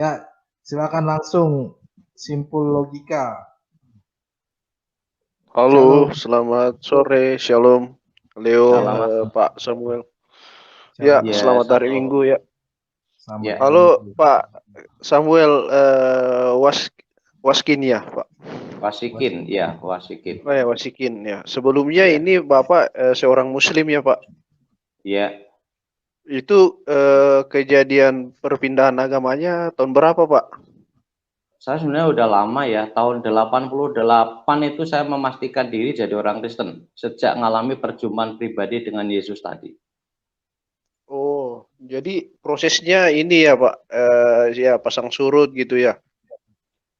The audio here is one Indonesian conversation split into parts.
Ya, silakan langsung. Simpul logika. Halo, Shalom. selamat sore, Shalom, Leo, Ya, Selamat Pak Samuel. Ya, shalom. ya, selamat hari shalom. Minggu ya. Selamat Ya, hari Halo, Minggu. Pak Samuel, Waskin ya, Pak. Wasikin, ya, Wasikin. Oh ya, Wasikin ya. Sebelumnya Ya, ini Bapak seorang Muslim ya, Pak. ya. Itu kejadian perpindahan agamanya tahun berapa, Pak? Saya sebenarnya udah lama ya, tahun 88 itu saya memastikan diri jadi orang Kristen sejak mengalami perjumpaan pribadi dengan Yesus tadi. Oh, jadi prosesnya ini ya, Pak. Ya pasang surut gitu ya.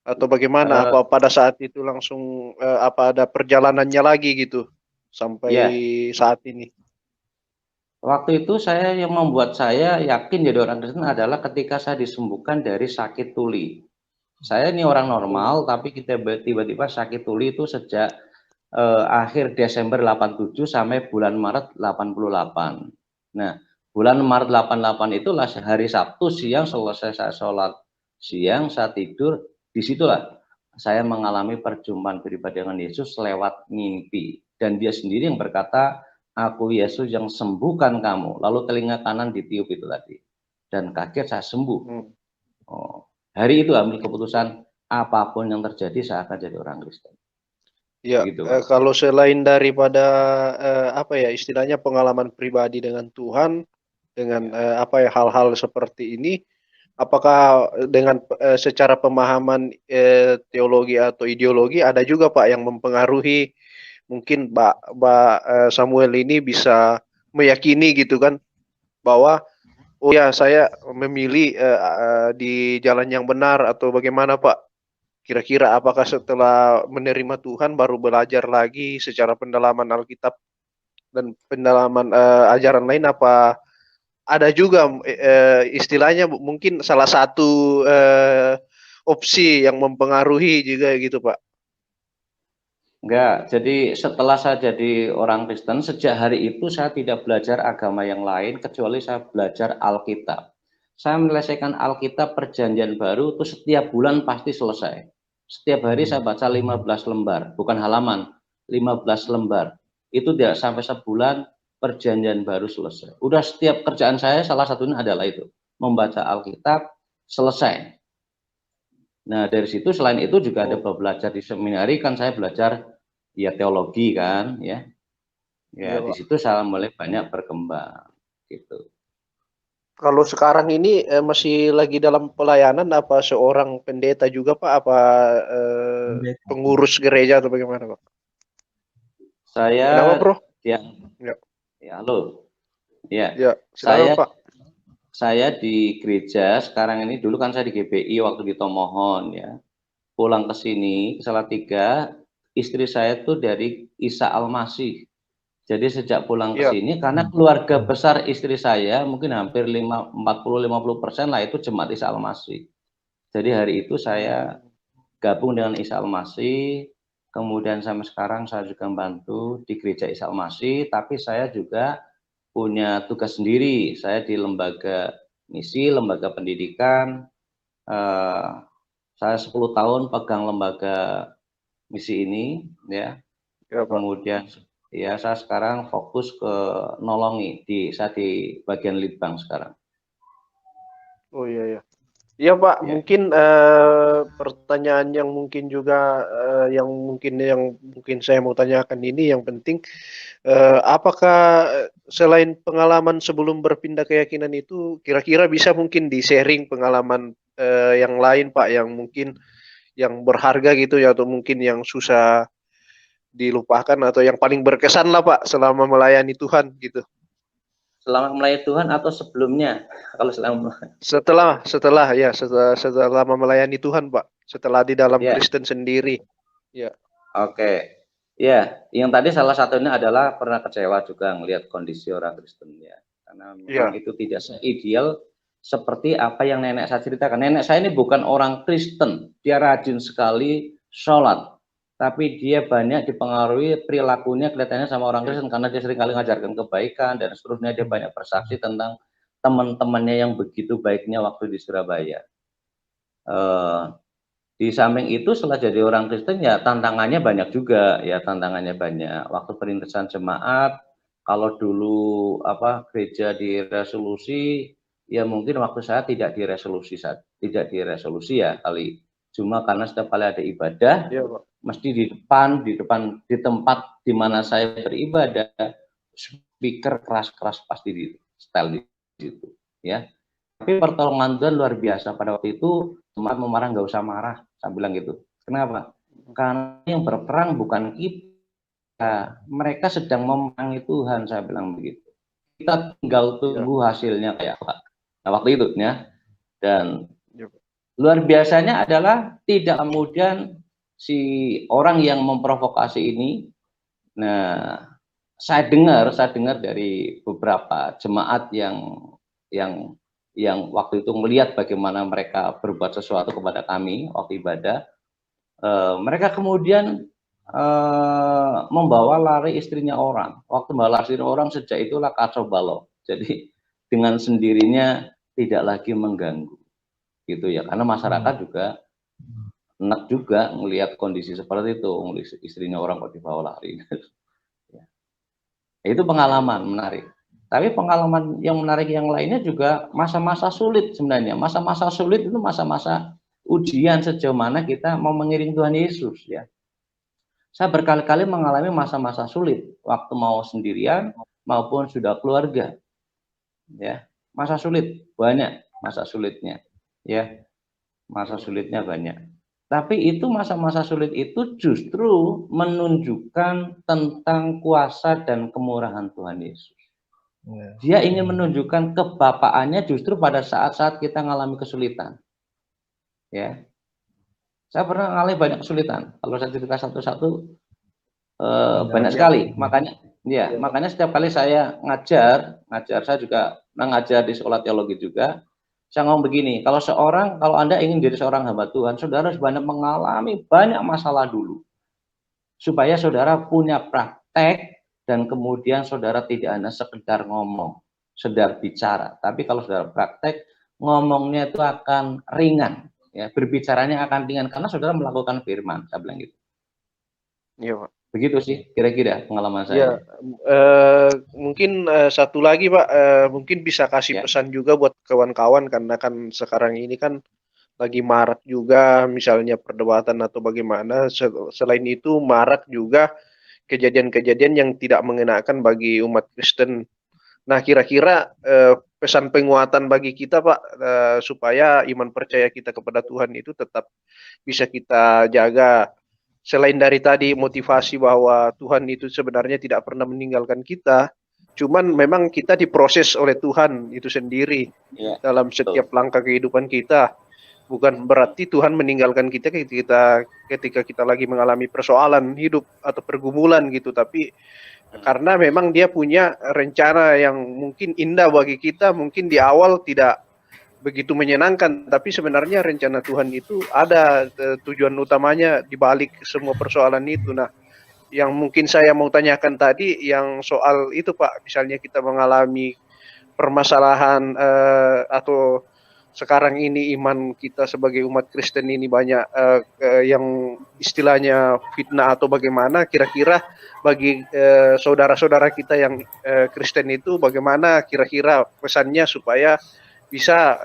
Atau bagaimana? Eh, Apa pada saat itu langsung apa ada perjalanannya lagi gitu sampai ya, saat ini? waktu itu yang membuat saya yakin jadi orang Kristen adalah ketika saya disembuhkan dari sakit tuli. Saya ini orang Oh, normal, tapi kita tiba-tiba sakit tuli itu sejak akhir Desember 87 sampai bulan Maret 88. Nah, bulan Maret 88 itulah hari Sabtu siang selesai saya sholat siang, saya tidur, disitulah saya mengalami perjumpaan pribadi dengan Yesus lewat mimpi. Dan dia sendiri yang berkata, aku Yesus yang sembuhkan kamu. Lalu telinga kanan ditiup itu tadi. Dan kaget saya sembuh. hmm. Oh, hari itu ambil keputusan, apapun yang terjadi saya akan jadi orang Kristen. Ya, Begitu, Pak. kalau selain daripada apa ya istilahnya pengalaman pribadi dengan Tuhan, dengan Ya. apa ya hal-hal seperti ini, apakah dengan secara pemahaman teologi atau ideologi ada juga Pak yang mempengaruhi mungkin Pak Samuel ini bisa meyakini gitu kan bahwa oh ya saya memilih di jalan yang benar atau bagaimana Pak? Kira-kira apakah setelah menerima Tuhan baru belajar lagi secara pendalaman Alkitab dan pendalaman ajaran lain apa ada juga istilahnya mungkin salah satu opsi yang mempengaruhi juga gitu Pak? Enggak, jadi setelah saya jadi orang Kristen, sejak hari itu saya tidak belajar agama yang lain kecuali saya belajar Alkitab. Saya menyelesaikan Alkitab Perjanjian Baru itu setiap bulan pasti selesai. Setiap hari saya baca 15 lembar, bukan halaman, 15 lembar. Itu tidak sampai sebulan Perjanjian Baru selesai. Udah setiap kerjaan saya salah satunya adalah itu, membaca Alkitab selesai. Nah, dari situ selain itu juga ada belajar di seminari kan saya belajar ya teologi kan ya. Iya Ya di Pak. situ saya mulai banyak berkembang gitu. Kalau sekarang ini masih lagi dalam pelayanan apa seorang pendeta juga Pak? Apa Pendeta. pengurus gereja atau bagaimana Pak? Saya Kenapa Bro? ya Ya, halo. Ya, ya silakan saya Pak. saya di gereja sekarang ini dulu kan saya di GBI waktu di Tomohon ya. Pulang ke sini ke Salatiga, istri saya tuh dari Isa Almasih. Jadi sejak pulang ke Iya. sini karena keluarga besar istri saya mungkin hampir 40-50% lah itu jemaat Isa Almasih. Jadi hari itu saya Hmm. gabung dengan Isa Almasih, kemudian sampai sekarang saya juga membantu di gereja Isa Almasih, tapi saya juga punya tugas sendiri. Saya di lembaga misi, lembaga pendidikan. Eh, saya 10 tahun pegang lembaga misi ini, ya. Ya Pak. Kemudian ya saya sekarang fokus ke nolongi saya di bagian litbang sekarang. Oh iya ya. Iya Pak, Ya. mungkin pertanyaan yang mungkin juga yang mungkin saya mau tanyakan ini yang penting apakah selain pengalaman sebelum berpindah keyakinan itu kira-kira bisa mungkin di-sharing pengalaman yang lain Pak yang mungkin yang berharga gitu ya atau mungkin yang susah dilupakan atau yang paling berkesan lah Pak selama melayani Tuhan gitu. Selama melayani Tuhan atau sebelumnya? Kalau selama Setelah melayani Tuhan Pak, setelah di dalam ya. Kristen sendiri. Ya. Oke, ya, yang tadi salah satunya adalah pernah kecewa juga melihat kondisi orang Kristen ya, karena memang Iya. itu tidak seideal seperti apa yang nenek saya ceritakan. Nenek saya ini bukan orang Kristen, dia rajin sekali sholat, tapi dia banyak dipengaruhi perilakunya kelihatannya sama orang Kristen karena dia sering kali ngajarkan kebaikan dan seterusnya. Dia banyak bersaksi tentang teman-temannya yang begitu baiknya waktu di Surabaya. Eh, di samping itu setelah jadi orang Kristen ya tantangannya banyak juga, ya tantangannya banyak. Waktu perintisan jemaat, kalau dulu gereja diresolusi, ya mungkin waktu saya tidak diresolusi ya kali. Cuma karena setiap kali ada ibadah, Iya, Pak. mesti di tempat di mana saya beribadah, speaker keras-keras pasti di setel di situ, ya. Tapi pertolongan Tuhan luar biasa. Pada waktu itu jemaat memarah, nggak usah marah, saya bilang gitu. Kenapa? Karena yang berperang bukan kita, mereka sedang memerangi Tuhan, saya bilang begitu. Kita tinggal tunggu hasilnya kayak apa. Nah waktu itu ya, dan luar biasanya adalah tidak kemudian si orang yang memprovokasi ini, nah saya dengar dari beberapa jemaat yang waktu itu melihat bagaimana mereka berbuat sesuatu kepada kami waktu ibadah, mereka kemudian membawa lari istrinya orang. Waktu membawa lari orang, sejak itulah kacau balau. Jadi dengan sendirinya tidak lagi mengganggu, gitu ya. Karena masyarakat juga enak juga melihat kondisi seperti itu, istrinya orang kok dibawa lari. Itu pengalaman menarik. Tapi pengalaman yang menarik yang lainnya juga masa-masa sulit sebenarnya. Masa-masa sulit itu masa-masa ujian sejauh mana kita mau mengiring Tuhan Yesus, ya. Saya berkali-kali mengalami masa-masa sulit waktu mau sendirian maupun sudah keluarga. Ya, masa sulit banyak, masa sulitnya. Ya. Masa sulitnya banyak. Tapi itu masa-masa sulit itu justru menunjukkan tentang kuasa dan kemurahan Tuhan Yesus. Dia ingin menunjukkan kebapaannya justru pada saat-saat kita mengalami kesulitan. Ya, saya pernah mengalami banyak kesulitan. Kalau saya cerita satu-satu banyak sekali. Makanya setiap kali saya ngajar saya juga mengajar di sekolah teologi juga. Saya ngomong begini, kalau Anda ingin jadi seorang hamba Tuhan, saudara harus banyak mengalami banyak masalah dulu. Supaya saudara punya praktek dan kemudian saudara tidak hanya sekedar ngomong, sedar bicara. Tapi kalau saudara praktek, ngomongnya itu akan ringan, ya, berbicaranya akan ringan karena saudara melakukan firman, saya bilang gitu. Iya, Pak. Begitu sih kira-kira pengalaman saya. Ya, mungkin satu lagi Pak, mungkin bisa kasih pesan juga buat kawan-kawan karena kan sekarang ini kan lagi marak juga misalnya perdebatan atau bagaimana. Selain itu marak juga kejadian-kejadian yang tidak mengenakan bagi umat Kristen. Nah, kira-kira pesan penguatan bagi kita Pak, supaya iman percaya kita kepada Tuhan itu tetap bisa kita jaga. Selain dari tadi motivasi bahwa Tuhan itu sebenarnya tidak pernah meninggalkan kita, cuman memang kita diproses oleh Tuhan itu sendiri dalam setiap langkah kehidupan kita. Bukan berarti Tuhan meninggalkan kita ketika kita lagi mengalami persoalan hidup atau pergumulan gitu, tapi karena memang dia punya rencana yang mungkin indah bagi kita, mungkin di awal tidak begitu menyenangkan, tapi sebenarnya rencana Tuhan itu ada tujuan utamanya di balik semua persoalan itu. Nah, yang mungkin saya mau tanyakan tadi yang soal itu Pak, misalnya kita mengalami permasalahan atau sekarang ini iman kita sebagai umat Kristen ini banyak yang istilahnya fitnah atau bagaimana, kira-kira bagi saudara-saudara kita yang Kristen itu bagaimana kira-kira pesannya supaya bisa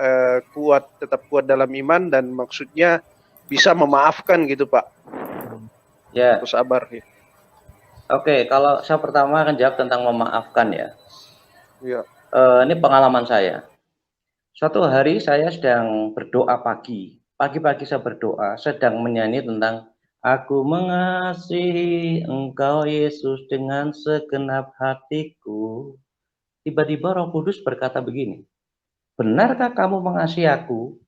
tetap kuat dalam iman dan maksudnya bisa memaafkan gitu Pak. Ya. Terus sabar ya. Oke, kalau saya pertama akan jawab tentang memaafkan ya. Ya. Ini pengalaman saya. Suatu hari saya sedang berdoa pagi-pagi saya berdoa, sedang menyanyi tentang aku mengasihi Engkau Yesus dengan segenap hatiku. Tiba-tiba Roh Kudus berkata begini, benarkah kamu mengasihi aku?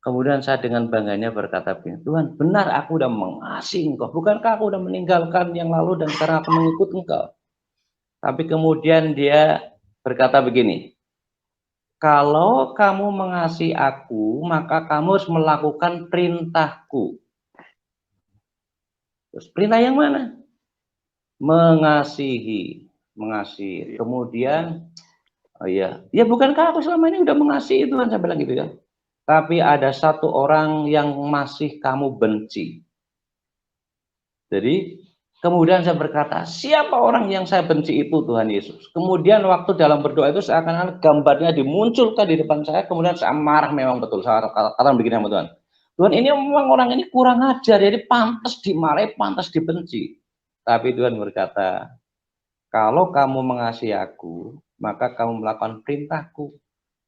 Kemudian saya dengan bangganya berkata begini, Tuhan, benar aku udah mengasihi Engkau. Bukankah aku udah meninggalkan yang lalu dan sekarang aku mengikut Engkau? Tapi kemudian dia berkata begini, kalau kamu mengasihi aku, maka kamu harus melakukan perintahku. Terus perintah yang mana? Mengasihi. Kemudian, oh iya, ya bukankah aku selama ini udah mengasihi Tuhan, saya bilang gitu ya. tapi ada satu orang yang masih kamu benci. Jadi kemudian saya berkata, siapa orang yang saya benci itu Tuhan Yesus? Kemudian waktu dalam berdoa itu seakan-akan gambarnya dimunculkan di depan saya, kemudian saya marah memang betul. Saya katakan begini sama Tuhan. Tuhan, ini memang orang ini kurang ajar, jadi pantas dimarahi, pantas dibenci. Tapi Tuhan berkata, kalau kamu mengasihi aku, maka kamu melakukan perintahku.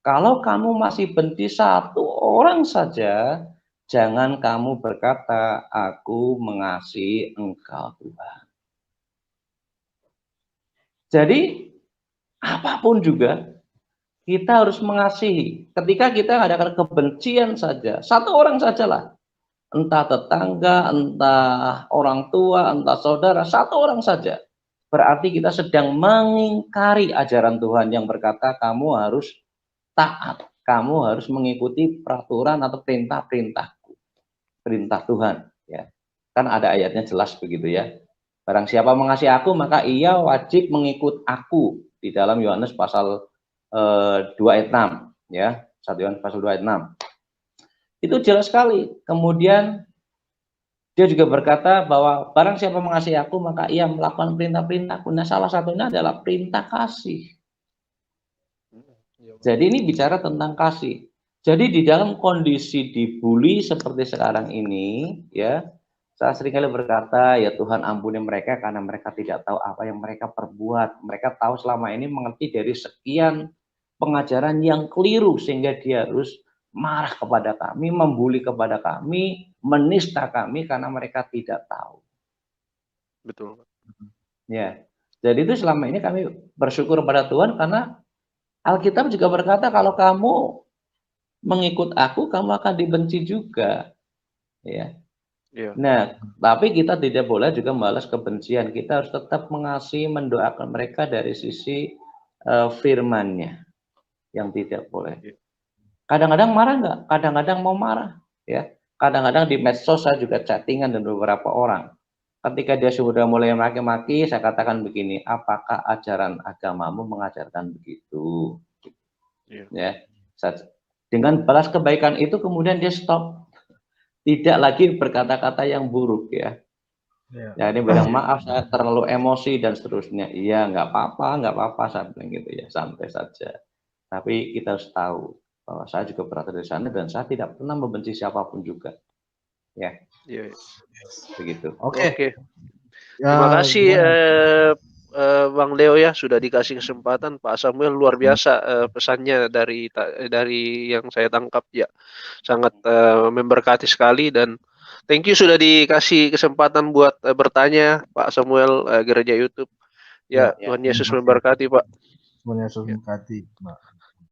Kalau kamu masih benci satu orang saja, jangan kamu berkata, aku mengasihi engkau Tuhan. Jadi, apapun juga, kita harus mengasihi. Ketika kita ada kebencian saja, satu orang sajalah. Entah tetangga, entah orang tua, entah saudara, satu orang saja. Berarti kita sedang mengingkari ajaran Tuhan yang berkata, kamu harus taat. Kamu harus mengikuti peraturan atau perintah-perintahku. Perintah Tuhan. Ya. Kan ada ayatnya jelas begitu ya. Barang siapa mengasihi aku, maka ia wajib mengikut aku. Di dalam Yohanes pasal 2 ayat 6. Ya. 1 Yohanes pasal 2 ayat 6. Itu jelas sekali. Kemudian dia juga berkata bahwa barang siapa mengasihi aku, maka ia melakukan perintah-perintahku. Nah, salah satunya adalah perintah kasih. Jadi ini bicara tentang kasih. Jadi di dalam kondisi dibully seperti sekarang ini, ya, saya seringkali berkata, ya Tuhan ampuni mereka karena mereka tidak tahu apa yang mereka perbuat. Mereka tahu selama ini mengerti dari sekian pengajaran yang keliru sehingga dia harus marah kepada kami, membuli kepada kami, menista kami karena mereka tidak tahu. Betul. Ya, jadi itu selama ini kami bersyukur kepada Tuhan karena Alkitab juga berkata kalau kamu mengikut aku, kamu akan dibenci juga. Ya. Yeah. Nah, tapi kita tidak boleh juga membalas kebencian. Kita harus tetap mengasihi, mendoakan mereka dari sisi firman-Nya yang tidak boleh. Kadang-kadang marah nggak? Kadang-kadang mau marah, ya. Kadang-kadang di medsos saya juga chattingan dengan beberapa orang. Ketika dia sudah mulai maki-maki, saya katakan begini, apakah ajaran agamamu mengajarkan begitu? Ya, dengan balas kebaikan itu kemudian dia stop, tidak lagi berkata-kata yang buruk ya. Ya, ini bilang maaf saya terlalu emosi dan seterusnya. Iya, nggak apa-apa, saya bilang gitu ya, santai saja. Tapi kita harus tahu bahwa saya juga berada di sana dan saya tidak pernah membenci siapapun juga. Ya. Begitu. Oke. Terima kasih Bang Leo ya sudah dikasih kesempatan. Pak Samuel luar biasa pesannya dari yang saya tangkap ya. Sangat memberkati sekali dan thank you sudah dikasih kesempatan buat bertanya Pak Samuel Gereja YouTube. Ya, Tuhan Yesus memberkati Pak. Tuhan Yesus memberkati.